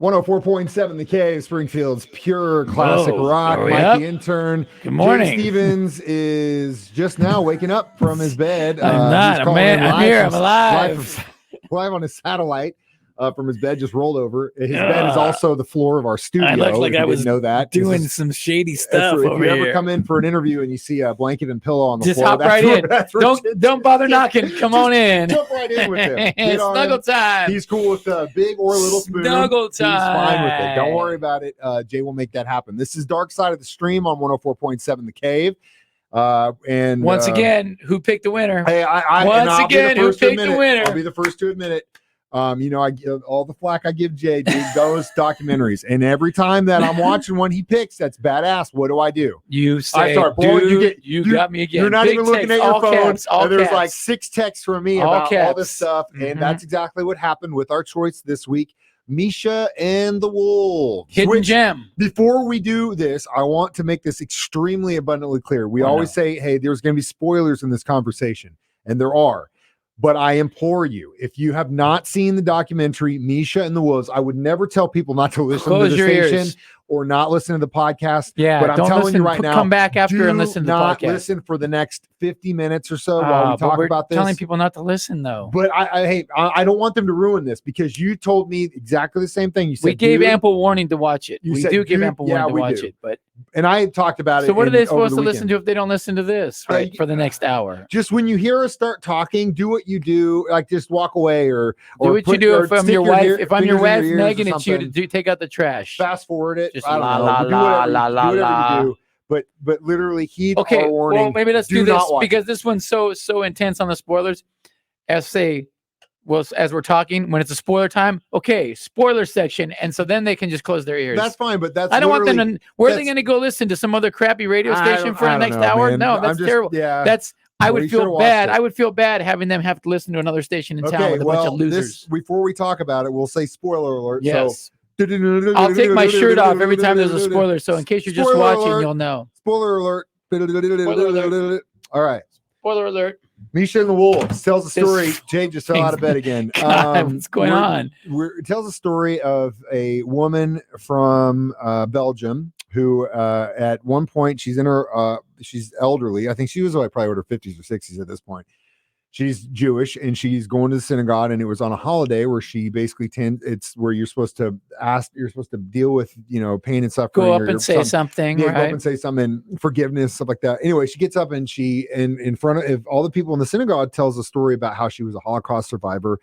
104.7 The Cave, Springfield's pure classic Whoa, rock. are we Mike up? the Intern. Good morning. Jay Stevens is just now waking up from his bed. I'm not. He's calling in I'm here. I'm alive. Live on his satellite from his bed, just rolled over. His bed is also the floor of our studio. I looked like I was know that. doing some shady stuff if over you here. ever come in for an interview and you see a blanket and pillow on the just floor, hop right in. Don't bother knocking. Come on in. Jump right in with him. Snuggle time. He's cool with big or little spoon. Snuggle time. He's fine with it. Don't worry about it. Jay will make that happen. This is Dark Side of the Stream on 104.7 The Cave. And once again, who picked the winner? Hey, who picked the winner? I'll be the first to admit it. I give all the flack I give Jay, dude, those documentaries, and every time that I'm watching one he picks that's badass, what do? You say, I start blowing. You got me again. You're not Big even looking text, at your phone. Caps, and there's caps. like 6 texts from me about all this stuff, and that's exactly what happened with our choice this week. Misha and the Wolves. Hidden gem. Before we do this, I want to make this extremely abundantly clear. We always say, hey, there's going to be spoilers in this conversation, and there are. But I implore you, if you have not seen the documentary Misha and the Wolves, I would never tell people not to listen to the station ears. Or not listen to the podcast. Yeah, but I'm telling you right now, come back after and listen to the podcast. Do not listen for the next 50 minutes or so while we talk about this. Telling people not to listen, though. But I don't want them to ruin this because you told me exactly the same thing. You said we gave ample warning to watch it. We do give ample warning to watch it, but. And I talked about it. So what are they supposed to listen to if they don't listen to this for the next hour? Just when you hear us start talking, do what you do. Like just walk away or do what you do if I'm your wife. If I'm your wife, nagging at you to take out the trash. Fast forward it. Just I don't know. Do whatever you do. But literally heed our warning. Well, maybe let's do this because this one's so intense on the spoilers. As we're talking, when it's a spoiler time, spoiler section, and so then they can just close their ears. That's fine, but I don't want them to. Where are they going to go listen to some other crappy radio station for the next hour? Man. No, that's terrible. Yeah, I would feel bad. I would feel bad having them have to listen to another station in town with a bunch of losers. Before we talk about it, we'll say spoiler alert. Yes. So, I'll take my shirt off every time there's a spoiler. So in case you're just watching, you'll know. Spoiler alert. All right. Spoiler alert. Misha and the Wolves tells a story. Jay just fell out of bed again. What's going on? It tells a story of a woman from Belgium who, at one point, she's elderly. I think she was probably in her 50s or 60s at this point. She's Jewish and she's going to the synagogue, and it was on a holiday where she basically it's where you're supposed to deal with, pain and suffering. Go up and say something. Yeah, go up and say something, forgiveness, stuff like that. Anyway, she gets up and she, in front of all the people in the synagogue, tells a story about how she was a Holocaust survivor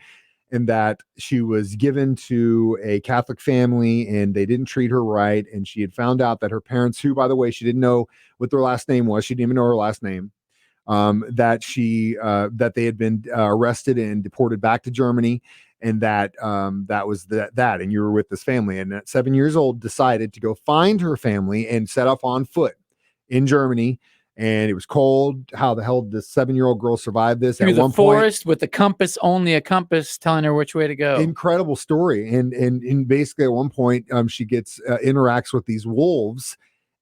and that she was given to a Catholic family and they didn't treat her right. And she had found out that her parents, who, by the way, she didn't know what their last name was. She didn't even know her last name. That they had been arrested and deported back to Germany, and that was that. And you were with this family, and at 7 years old, decided to go find her family and set off on foot in Germany. And it was cold. How the hell did this 7-year-old girl survive this? Through the forest with the compass, only a compass telling her which way to go. Incredible story. And basically at one point, she gets interacts with these wolves.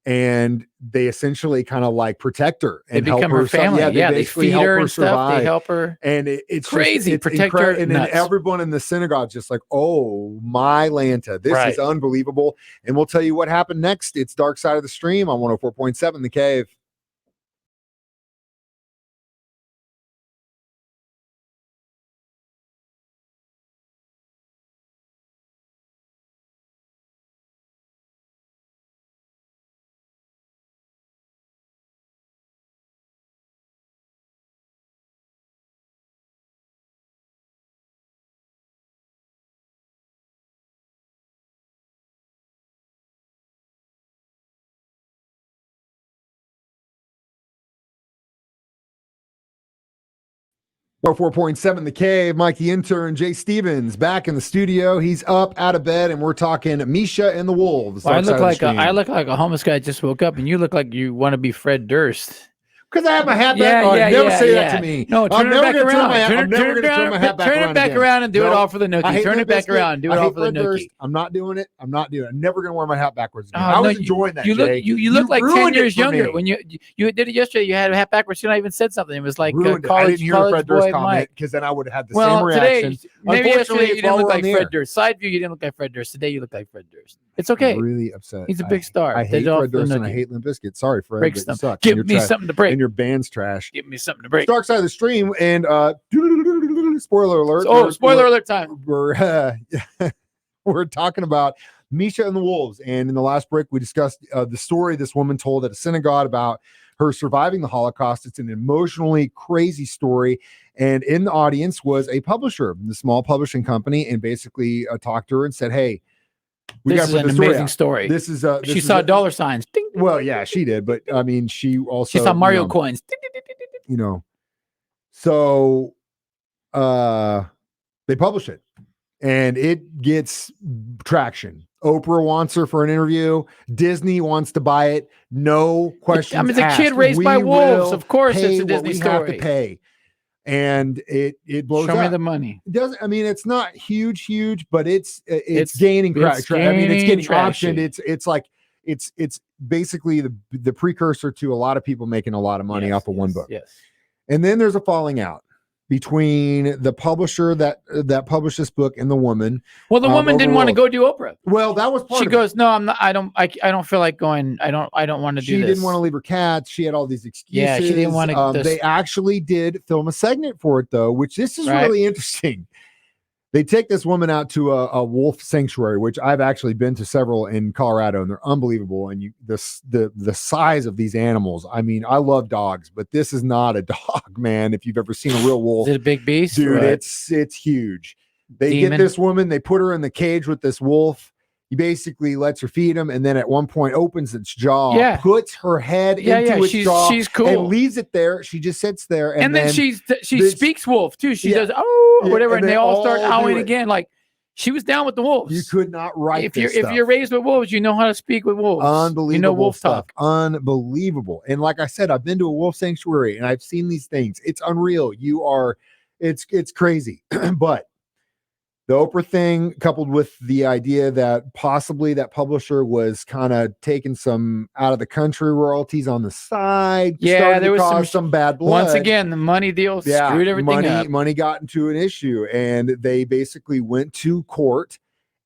And they essentially kind of like protect her and they become help her family. Yeah, they feed her and stuff. Survive. They help her. And it's crazy. Protect her. And then everyone in the synagogue just like, oh my Lanta, this is unbelievable. And we'll tell you what happened next. It's Dark Side of the Stream on 104.7 The Cave. Oh, 4.7 The Cave, Mike the Intern, Jay Stevens back in the studio. He's up out of bed, and we're talking Misha and the Wolves. Well, I look like a homeless guy just woke up, and you look like you want to be Fred Durst. Because I have my hat Yeah, back on. yeah, Never yeah, say yeah. that to me. No, turn it back around. I'm never going to turn my hat back around. Turn it back again. around and do it No, all for the I nookie. hate Turn Limp it back Bizkit. around and do it I all hate for the Fred Durst. nookie. I'm not doing it. I'm never going to wear my hat backwards again. Oh, I no, was enjoying that, you look, Jay. you look like 10 ruined it years for younger me. when you did it yesterday. You had a hat backwards. You not even said something. It was like Ruined it. I college didn't hear the Fred Durst boy comment Mike. because then I would have had the Well, same reaction. today, maybe yesterday you Unfortunately, didn't while look we're on like the Fred air. Durst. Side view, you didn't look like Fred Durst. Today you look like Fred Durst. It's okay. I'm really upset. He's a big star. I hate Take it off Fred the Durst and I nookie. hate Limp Bizkit. Sorry, Fred, Break but you some. suck. Give me something to break. And your band's trash. Give me something to break. Dark Side of the Stream and spoiler alert. Spoiler alert time. We're talking about Misha and the Wolves. And in the last break, we discussed the story this woman told at a synagogue about her surviving the Holocaust. It's an emotionally crazy story. And in the audience was a publisher, the small publishing company, and basically talked to her and said, hey, this is an amazing story. This is she saw dollar signs. Ding, ding, well, yeah, she did. But I mean, she also she saw Mario coins. Ding, ding, ding, ding, ding. You know, so they publish it and it gets traction. Oprah wants her for an interview. Disney wants to buy it. No questions I mean, it's a asked. kid raised by wolves. Of course, it's a Disney story. Have to pay, and it blows Show up. me the money. It doesn't. I mean, it's not huge, but it's gaining traction. I mean, it's getting optioned. It's like it's basically the precursor to a lot of people making a lot of money off of one book. Yes. And then there's a falling out between the publisher that published this book and the woman. Well, the woman didn't want to go do Oprah. Well, that was part she of goes, it. no, I'm not. I don't feel like going. I don't want to do this. She didn't want to leave her cats. She had all these excuses. Yeah, she didn't want to. They actually did film a segment for it though, which this is really interesting. They take this woman out to a wolf sanctuary, which I've actually been to several in Colorado, and they're unbelievable. And the size of these animals. I mean, I love dogs, but this is not a dog, man. If you've ever seen a real wolf, is it a big beast, dude? It's huge. They get this woman, they put her in the cage with this wolf. He basically lets her feed him, and then at one point opens its jaw, puts her head into its jaw, she's cool, and leaves it there. She just sits there, and then she speaks wolf too. She does whatever, and they all start howling again. Like she was down with the wolves. You could not write if you're raised with wolves, you know how to speak with wolves. Unbelievable, you know wolf talk. Unbelievable. And like I said, I've been to a wolf sanctuary, and I've seen these things. It's unreal. It's crazy, but. The Oprah thing, coupled with the idea that possibly that publisher was kind of taking some out of the country royalties on the side. Yeah, there was some bad blood. Once again, the money deal screwed everything up. Money got into an issue, and they basically went to court,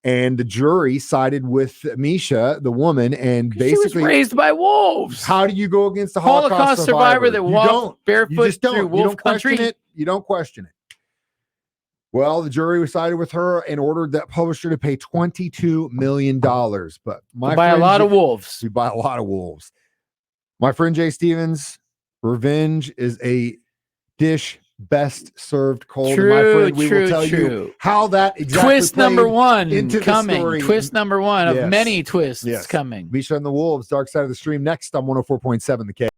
and the jury sided with Misha, the woman, and basically she was raised by wolves. How do you go against a Holocaust survivor that walked barefoot through wolf country? You don't question it. Well, the jury sided with her and ordered that publisher to pay $22 million. But we buy a lot of wolves. We buy a lot of wolves. My friend Jay Stevens, revenge is a dish best served cold. True, and my friend, we will tell you how that exactly twist number one into coming. The story. Twist number one of many twists coming. Misha and the Wolves, Dark Side of the Stream, next on 104.7 The K.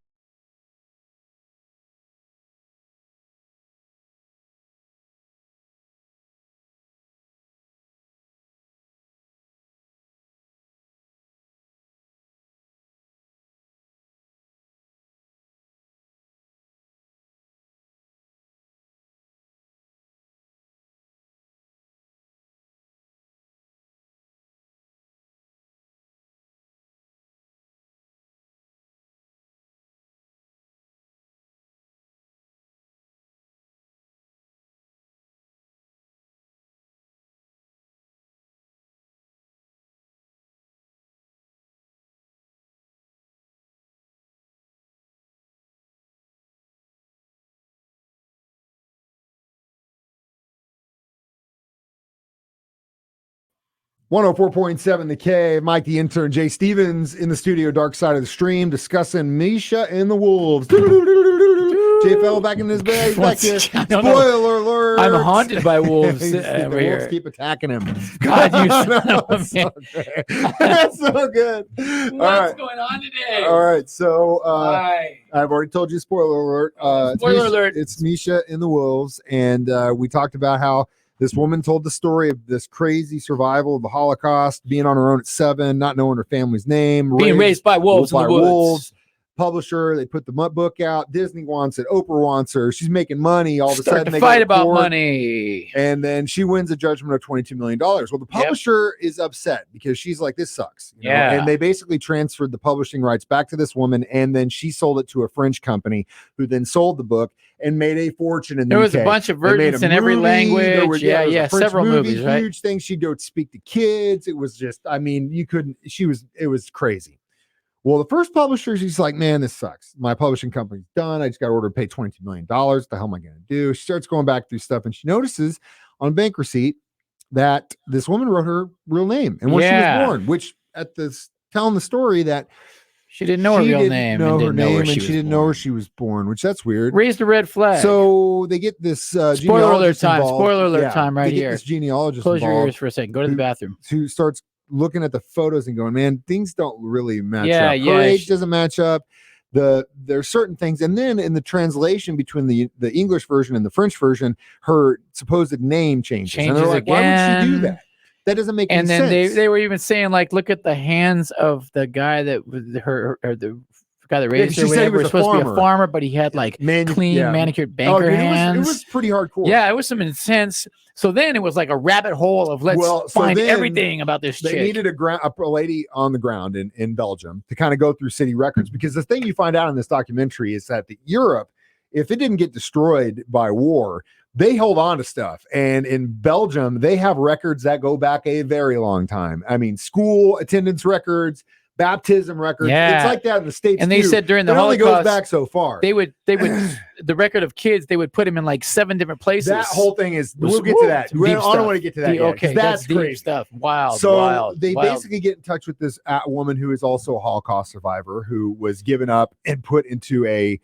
.7 The K. Mike the Intern, Jay Stevens in the studio, Dark Side of the Stream, discussing Misha and the Wolves. Jay fell back in his bed. He's back here. Spoiler alert. I'm haunted by wolves the wolves keep attacking him. God, you son of a man. That's so good. What's going on today? All right. So I've already told you, spoiler alert. Spoiler alert. It's Misha and the Wolves. And we talked about how this woman told the story of this crazy survival of the Holocaust, being on her own at 7, not knowing her family's name, being raised by wolves in the woods. publisher. They put the book out. Disney wants it. Oprah wants her. She's making money. All of a Start sudden, to they fight go to about court, money. and then she wins a judgment of $22 million. Well, the publisher is upset because she's like, this sucks. You know? And they basically transferred the publishing rights back to this woman, and then she sold it to a French company who then sold the book and made a fortune in the There was UK. a bunch of versions in every language. There was Several movies, right? Huge thing. She'd go speak to kids. It was just, I mean, it was crazy. Well, the first publisher, she's like, man, this sucks. My publishing company's done. I just got ordered to pay $22 million. What the hell am I going to do? She starts going back through stuff, and she notices on a bank receipt that this woman wrote her real name and where she was born, which at this telling the story that she didn't know her real name. Know her name, and she didn't know where she was born, which that's weird. Raised a red flag. So they get this spoiler alert time. Involved. Spoiler alert time right here. This genealogist Close your ears for a second. Go to the bathroom. Who starts looking at the photos and going, man, things don't really match up. Her age doesn't match up. There's certain things, and then in the translation between the English version and the French version, her supposed name changes. And they're like, again. Why would she do that? That doesn't make any sense. And then they were even saying, like, look at the hands of the guy that was the guy that raised her. She said he was supposed to be a farmer, but he had like clean manicured banker hands. It was pretty hardcore. Yeah, it was some intense. So then it was like a rabbit hole of let's find everything about this chick. They needed a lady on the ground in Belgium to kind of go through city records, because the thing you find out in this documentary is that Europe, if it didn't get destroyed by war, they hold on to stuff. And in Belgium, they have records that go back a very long time. I mean, school attendance records, baptism records. Yeah. It's like that in the States. And they said during the Holocaust, only goes back so far. They would the record of kids, they would put them in like 7 different places. That whole thing is, we'll get to that. I don't want to get to that yet. Okay, that's deep crazy stuff. Wild. So wild, they wild. basically get in touch with this woman who is also a Holocaust survivor, who was given up and put into a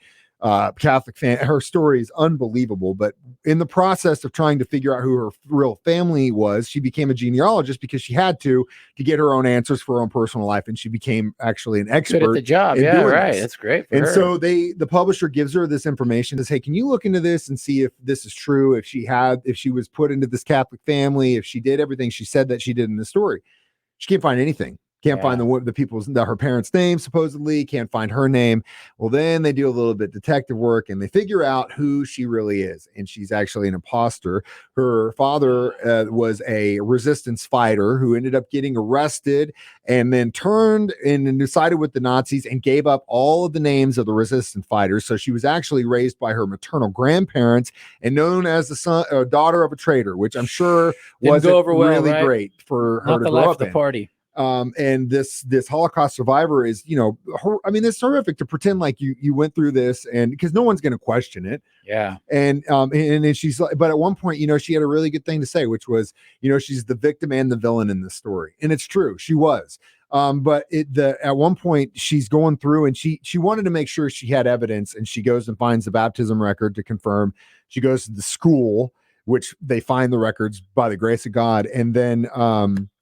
Catholic family. Her story is unbelievable, but in the process of trying to figure out who her real family was, she became a genealogist because she had to get her own answers for her own personal life, and she became actually an expert. Good at the job. Yeah, right. That's great. And so the publisher gives her this information, says, hey, can you look into this and see if this is true, if she was put into this Catholic family, if she did everything she said that she did in the story. She can't find anything. Can't find the people's, her parents' name, supposedly. Can't find her name. Well, then they do a little bit detective work, and they figure out who she really is. And she's actually an imposter. Her father was a resistance fighter who ended up getting arrested and then turned and decided with the Nazis and gave up all of the names of the resistance fighters. So she was actually raised by her maternal grandparents and known as the daughter of a traitor, which I'm sure wasn't really great for her to grow up in. Party. And this Holocaust survivor is, it's horrific to pretend like you went through this, and because no one's going to question it. Yeah. And she's like, but at one point, she had a really good thing to say, which was, she's the victim and the villain in this story. And it's true. She was. But at one point she's going through, and she wanted to make sure she had evidence, and she goes and finds the baptism record to confirm. She goes to the school, which they find the records by the grace of God. And then,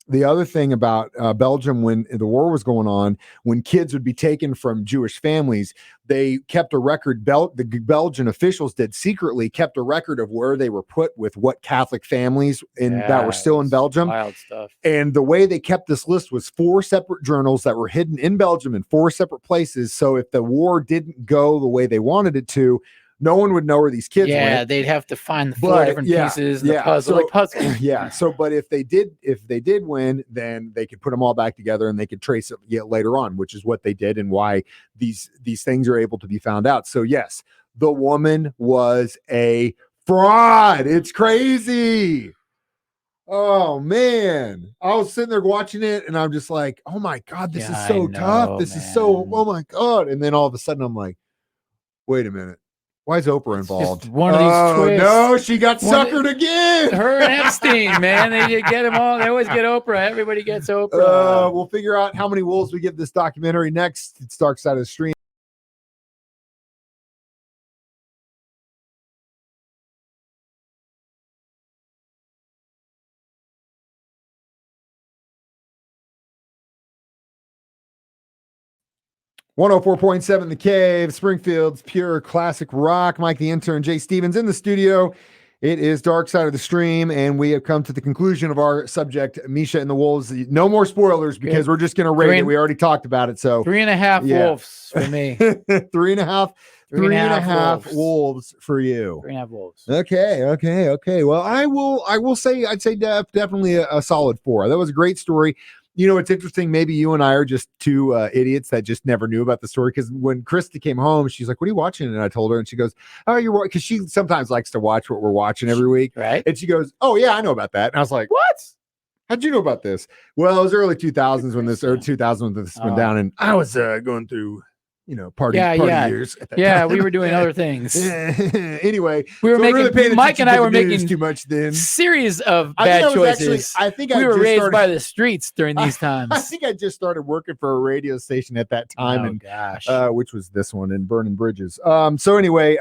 the other thing about Belgium, when the war was going on, when kids would be taken from Jewish families, they kept a record. The Belgian officials did secretly kept a record of where they were put with what Catholic families that were still in Belgium. Wild stuff. And the way they kept this list was 4 separate journals that were hidden in Belgium in 4 separate places. So if the war didn't go the way they wanted it to, no one would know where these kids went. Yeah, they'd have to find the 4 different pieces, the puzzle, like puzzles. Yeah. So, but if they did win, then they could put them all back together, and they could trace it later on, which is what they did, and why these things are able to be found out. So, yes, the woman was a fraud. It's crazy. Oh man, I was sitting there watching it, and I'm just like, oh my God, this is so tough. This is so, oh my God. And then all of a sudden I'm like, wait a minute. Why is Oprah involved? One of these twists. No, she got suckered again. Her and Epstein, man. They get them all. They always get Oprah. Everybody gets Oprah. We'll figure out how many wolves we give this documentary next. It's Dark Side of the Stream. .7 The Cave, Springfield's pure classic rock. Mike the Intern, Jay Stevens in the studio. It is Dark Side of the Stream, and we have come to the conclusion of our subject, Misha and the Wolves. No more spoilers because we're just going to rate it. We already talked about it. So 3.5 wolves for me. 3.5 wolves for you. 3.5 wolves. Okay. Well, I will say, I'd say definitely a solid 4. That was a great story. You know, it's interesting. Maybe you and I are just two idiots that just never knew about the story. Because when Krista came home, she's like, "What are you watching?" And I told her, and she goes, "Oh, you're watching." Because she sometimes likes to watch what we're watching every week, right? And she goes, "Oh yeah, I know about that." And I was like, "What? How'd you know about this?" Well, it was early 2000s when this, or 2000 when this went down, and I was going through, party years. Yeah, we were doing other things. Anyway, we were making Mike and I were making too much then. Series of bad choices. I think we were raised by the streets during these times. I think I just started working for a radio station at that time, which was this one in Burning Bridges. So anyway,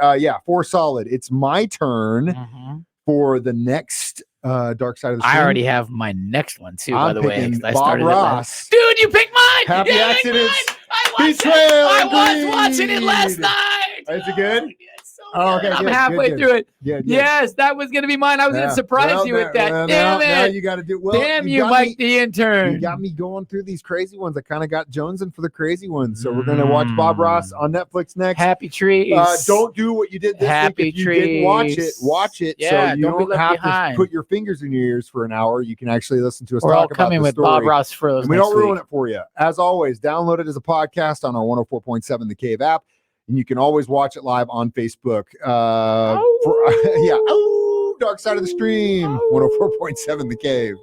4 solid. It's my turn for the next Dark Side of the Stream. I already have my next one too. By the way, I Bob Ross. Dude, you picked mine. Happy accidents. I was watching it last night. Is it good? Okay, I'm halfway through it. Good. Yes, that was going to be mine. I was going to surprise you with that. Damn it. Now you got to do well. Damn you, Mike the intern. You got me going through these crazy ones. I kind of got jonesing for the crazy ones. So we're going to watch Bob Ross on Netflix next. Happy trees. Don't do what you did this week. If you didn't watch it. Yeah, so you don't have to put your fingers in your ears for an hour. You can actually listen to us talk about the story. We're all coming with Bob Ross Froze. We don't ruin it for you. As always, download it as a podcast on our 104.7 The Cave app. And you can always watch it live on Facebook. Dark Side of the Stream, 104.7 The Cave.